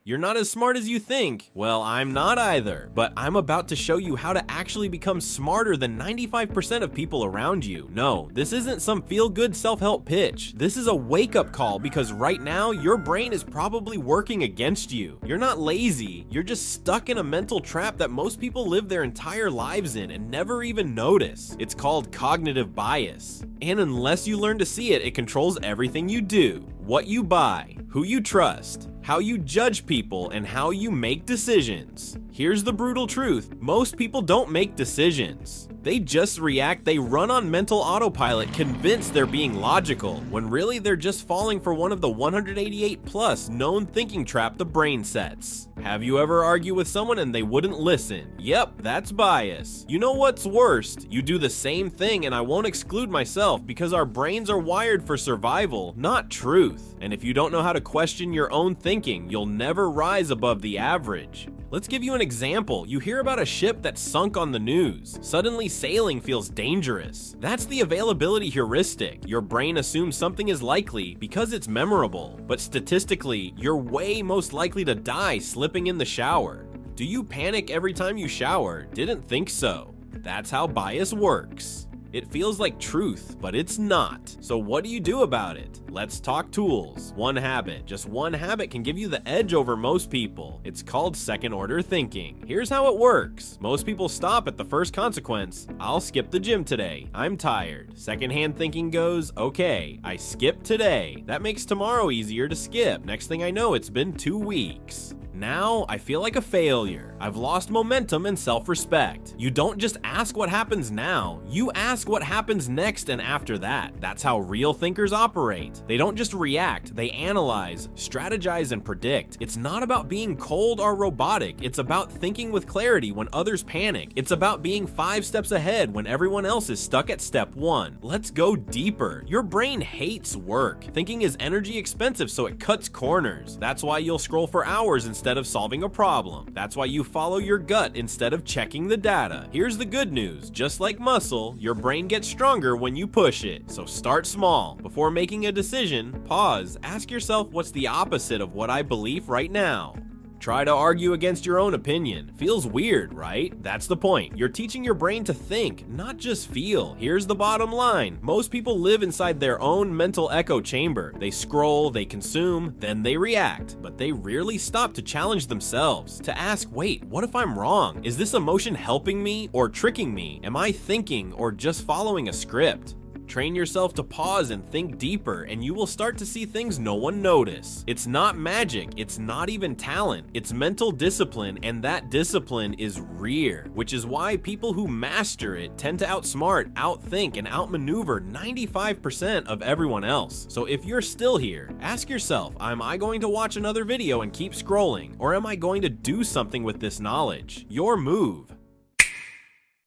You're not as smart as you think. Well, I'm not either, but I'm about to show you how to actually become smarter than 95% of people around you. No, this isn't some feel-good self-help pitch. This is a wake-up call because right now, your brain is probably working against you. You're not lazy, you're just stuck in a mental trap that most people live their entire lives in and never even notice. It's called cognitive bias. And unless you learn to see it, it controls everything you do, what you buy, who you trust, how you judge people, and how you make decisions. Here's the brutal truth. Most people don't make decisions. They just react. They run on mental autopilot, convinced they're being logical, when really they're just falling for one of the 188 plus known thinking trap the brain sets. Have you ever argued with someone and they wouldn't listen? Yep, that's bias. You know what's worst? You do the same thing, and I won't exclude myself because our brains are wired for survival, not truth. And if you don't know how to question your own thinking, you'll never rise above the average. Let's give you an example. You hear about a ship that sunk on the news. Suddenly sailing feels dangerous. That's the availability heuristic. Your brain assumes something is likely because it's memorable. But statistically, you're way most likely to die slipping in the shower. Do you panic every time you shower? Didn't think so. That's how bias works. It feels like truth, but it's not. So what do you do about it? Let's talk tools. One habit. Just one habit can give you the edge over most people. It's called second-order thinking. Here's how it works. Most people stop at the first consequence. I'll skip the gym today. I'm tired. Second-hand thinking goes, okay, I skipped today. That makes tomorrow easier to skip. Next thing I know, it's been 2 weeks. Now, I feel like a failure. I've lost momentum and self-respect. You don't just ask what happens now, you ask what happens next and after that. That's how real thinkers operate. They don't just react, they analyze, strategize, and predict. It's not about being cold or robotic, it's about thinking with clarity when others panic. It's about being 5 steps ahead when everyone else is stuck at step 1. Let's go deeper. Your brain hates work. Thinking is energy expensive, so it cuts corners. That's why you'll scroll for hours instead of solving a problem. That's why you follow your gut instead of checking the data. Here's the good news. Just like muscle, your brain gets stronger when you push it. So start small. Before making a decision, pause. Ask yourself, what's the opposite of what I believe right now? Try to argue against your own opinion. Feels weird, right? That's the point. You're teaching your brain to think, not just feel. Here's the bottom line. Most people live inside their own mental echo chamber. They scroll, they consume, then they react. But they rarely stop to challenge themselves, to ask, wait, what if I'm wrong? Is this emotion helping me or tricking me? Am I thinking or just following a script? Train yourself to pause and think deeper, and you will start to see things no one noticed. It's not magic, it's not even talent, it's mental discipline, and that discipline is rare, which is why people who master it tend to outsmart, outthink, and outmaneuver 95% of everyone else. So if you're still here, ask yourself, am I going to watch another video and keep scrolling, or am I going to do something with this knowledge? Your move.